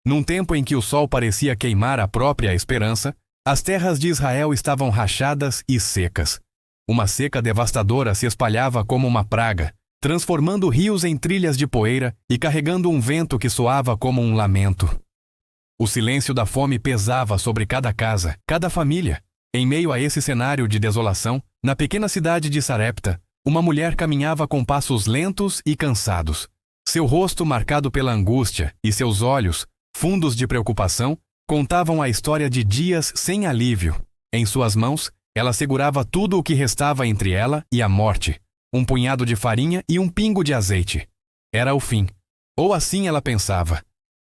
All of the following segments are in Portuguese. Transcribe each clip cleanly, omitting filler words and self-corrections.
Num tempo em que o sol parecia queimar a própria esperança, as terras de Israel estavam rachadas e secas. Uma seca devastadora se espalhava como uma praga, transformando rios em trilhas de poeira e carregando um vento que soava como um lamento. O silêncio da fome pesava sobre cada casa, cada família. Em meio a esse cenário de desolação, na pequena cidade de Sarepta, uma mulher caminhava com passos lentos e cansados. Seu rosto marcado pela angústia e seus olhos, fundos de preocupação, contavam a história de dias sem alívio. Em suas mãos, ela segurava tudo o que restava entre ela e a morte. Um punhado de farinha e um pingo de azeite. Era o fim. Ou assim ela pensava.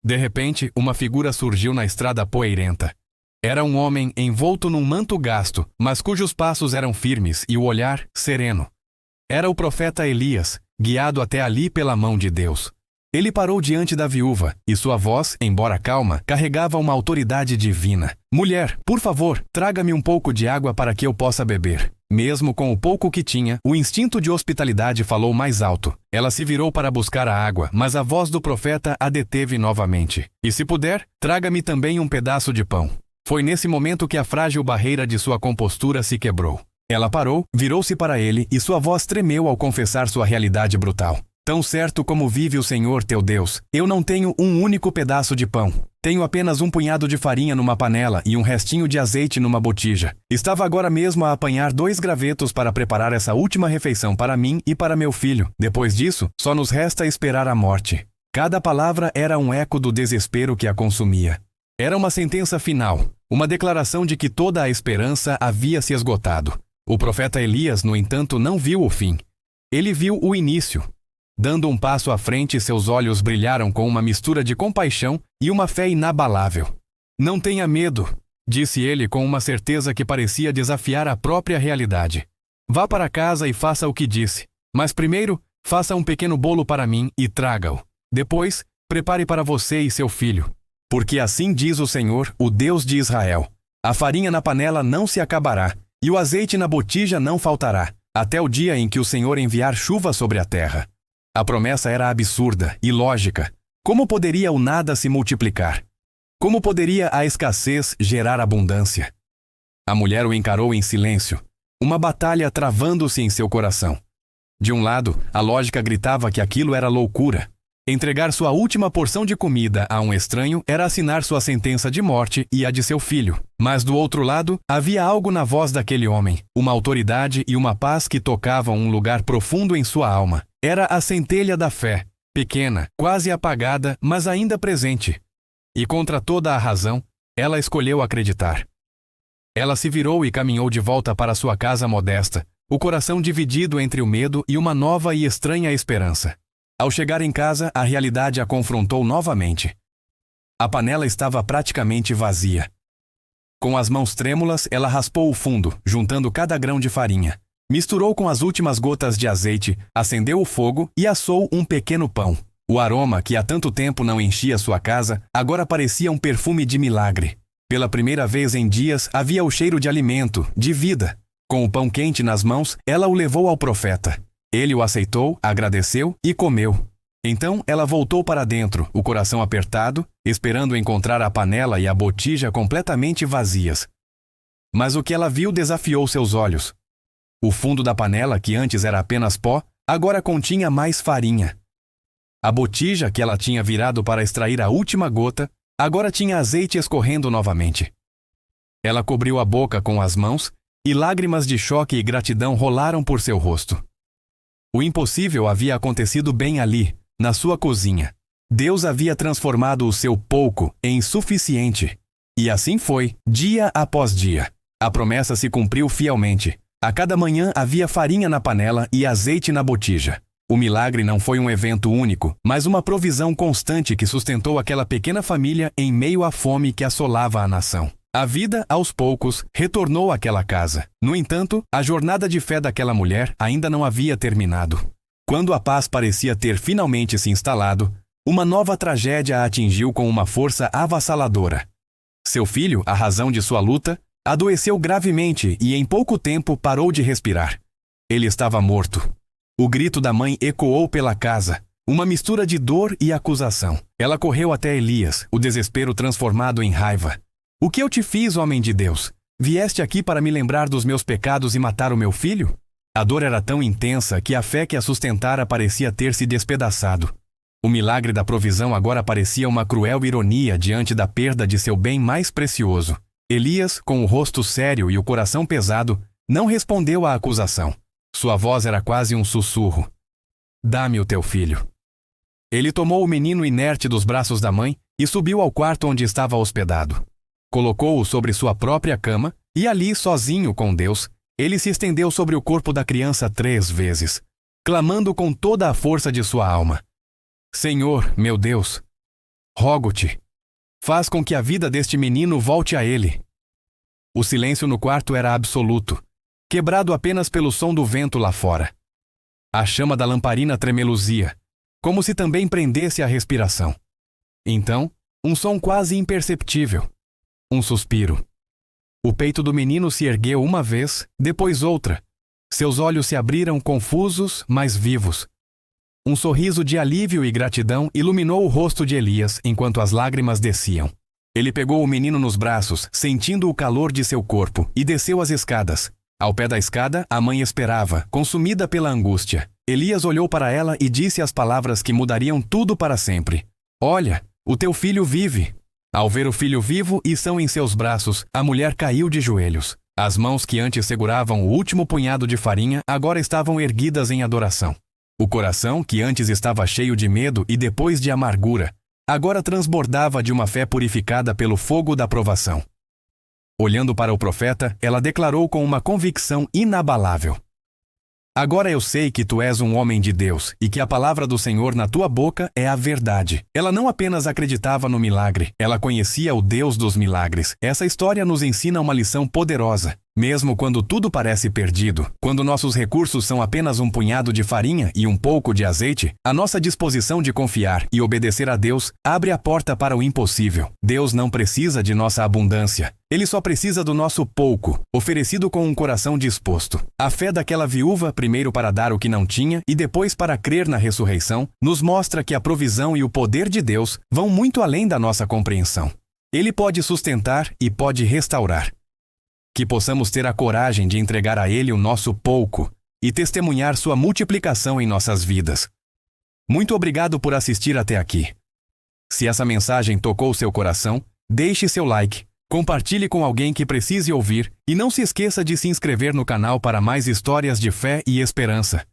De repente, uma figura surgiu na estrada poeirenta. Era um homem envolto num manto gasto, mas cujos passos eram firmes e o olhar sereno. Era o profeta Elias, guiado até ali pela mão de Deus. Ele parou diante da viúva, e sua voz, embora calma, carregava uma autoridade divina. Mulher, por favor, traga-me um pouco de água para que eu possa beber. Mesmo com o pouco que tinha, o instinto de hospitalidade falou mais alto. Ela se virou para buscar a água, mas a voz do profeta a deteve novamente. E se puder, traga-me também um pedaço de pão. Foi nesse momento que a frágil barreira de sua compostura se quebrou. Ela parou, virou-se para ele e sua voz tremeu ao confessar sua realidade brutal. Tão certo como vive o Senhor teu Deus, eu não tenho um único pedaço de pão. Tenho apenas um punhado de farinha numa panela e um restinho de azeite numa botija. Estava agora mesmo a apanhar 2 gravetos para preparar essa última refeição para mim e para meu filho. Depois disso, só nos resta esperar a morte. Cada palavra era um eco do desespero que a consumia. Era uma sentença final, uma declaração de que toda a esperança havia se esgotado. O profeta Elias, no entanto, não viu o fim. Ele viu o início. Dando um passo à frente, seus olhos brilharam com uma mistura de compaixão e uma fé inabalável. Não tenha medo, disse ele com uma certeza que parecia desafiar a própria realidade. Vá para casa e faça o que disse. Mas primeiro, faça um pequeno bolo para mim e traga-o. Depois, prepare para você e seu filho. Porque assim diz o Senhor, o Deus de Israel. A farinha na panela não se acabará, e o azeite na botija não faltará, até o dia em que o Senhor enviar chuva sobre a terra. A promessa era absurda, ilógica. Como poderia o nada se multiplicar? Como poderia a escassez gerar abundância? A mulher o encarou em silêncio, uma batalha travando-se em seu coração. De um lado, a lógica gritava que aquilo era loucura. Entregar sua última porção de comida a um estranho era assinar sua sentença de morte e a de seu filho. Mas do outro lado, havia algo na voz daquele homem, uma autoridade e uma paz que tocavam um lugar profundo em sua alma. Era a centelha da fé, pequena, quase apagada, mas ainda presente. E contra toda a razão, ela escolheu acreditar. Ela se virou e caminhou de volta para sua casa modesta, o coração dividido entre o medo e uma nova e estranha esperança. Ao chegar em casa, a realidade a confrontou novamente. A panela estava praticamente vazia. Com as mãos trêmulas, ela raspou o fundo, juntando cada grão de farinha. Misturou com as últimas gotas de azeite, acendeu o fogo e assou um pequeno pão. O aroma, que há tanto tempo não enchia sua casa, agora parecia um perfume de milagre. Pela primeira vez em dias, havia o cheiro de alimento, de vida. Com o pão quente nas mãos, ela o levou ao profeta. Ele o aceitou, agradeceu e comeu. Então ela voltou para dentro, o coração apertado, esperando encontrar a panela e a botija completamente vazias. Mas o que ela viu desafiou seus olhos. O fundo da panela, que antes era apenas pó, agora continha mais farinha. A botija, que ela tinha virado para extrair a última gota, agora tinha azeite escorrendo novamente. Ela cobriu a boca com as mãos e lágrimas de choque e gratidão rolaram por seu rosto. O impossível havia acontecido bem ali, na sua cozinha. Deus havia transformado o seu pouco em suficiente. E assim foi, dia após dia. A promessa se cumpriu fielmente. A cada manhã havia farinha na panela e azeite na botija. O milagre não foi um evento único, mas uma provisão constante que sustentou aquela pequena família em meio à fome que assolava a nação. A vida, aos poucos, retornou àquela casa. No entanto, a jornada de fé daquela mulher ainda não havia terminado. Quando a paz parecia ter finalmente se instalado, uma nova tragédia a atingiu com uma força avassaladora. Seu filho, a razão de sua luta, adoeceu gravemente e em pouco tempo parou de respirar. Ele estava morto. O grito da mãe ecoou pela casa. Uma mistura de dor e acusação. Ela correu até Elias, o desespero transformado em raiva. O que eu te fiz, homem de Deus? Vieste aqui para me lembrar dos meus pecados e matar o meu filho? A dor era tão intensa que a fé que a sustentara parecia ter se despedaçado. O milagre da provisão agora parecia uma cruel ironia diante da perda de seu bem mais precioso. Elias, com o rosto sério e o coração pesado, não respondeu à acusação. Sua voz era quase um sussurro. Dá-me o teu filho. Ele tomou o menino inerte dos braços da mãe e subiu ao quarto onde estava hospedado. Colocou-o sobre sua própria cama e ali, sozinho com Deus, ele se estendeu sobre o corpo da criança 3 vezes, clamando com toda a força de sua alma. Senhor, meu Deus, rogo-te, faz com que a vida deste menino volte a ele. O silêncio no quarto era absoluto, quebrado apenas pelo som do vento lá fora. A chama da lamparina tremeluzia, como se também prendesse a respiração. Então, um som quase imperceptível. Um suspiro. O peito do menino se ergueu uma vez, depois outra. Seus olhos se abriram confusos, mas vivos. Um sorriso de alívio e gratidão iluminou o rosto de Elias enquanto as lágrimas desciam. Ele pegou o menino nos braços, sentindo o calor de seu corpo, e desceu as escadas. Ao pé da escada, a mãe esperava, consumida pela angústia. Elias olhou para ela e disse as palavras que mudariam tudo para sempre. Olha, o teu filho vive. Ao ver o filho vivo e são em seus braços, a mulher caiu de joelhos. As mãos que antes seguravam o último punhado de farinha agora estavam erguidas em adoração. O coração, que antes estava cheio de medo e depois de amargura, agora transbordava de uma fé purificada pelo fogo da provação. Olhando para o profeta, ela declarou com uma convicção inabalável. Agora eu sei que tu és um homem de Deus e que a palavra do Senhor na tua boca é a verdade. Ela não apenas acreditava no milagre, ela conhecia o Deus dos milagres. Essa história nos ensina uma lição poderosa. Mesmo quando tudo parece perdido, quando nossos recursos são apenas um punhado de farinha e um pouco de azeite, a nossa disposição de confiar e obedecer a Deus abre a porta para o impossível. Deus não precisa de nossa abundância. Ele só precisa do nosso pouco, oferecido com um coração disposto. A fé daquela viúva, primeiro para dar o que não tinha e depois para crer na ressurreição, nos mostra que a provisão e o poder de Deus vão muito além da nossa compreensão. Ele pode sustentar e pode restaurar. Que possamos ter a coragem de entregar a Ele o nosso pouco e testemunhar sua multiplicação em nossas vidas. Muito obrigado por assistir até aqui. Se essa mensagem tocou seu coração, deixe seu like, compartilhe com alguém que precise ouvir e não se esqueça de se inscrever no canal para mais histórias de fé e esperança.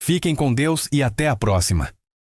Fiquem com Deus e até a próxima.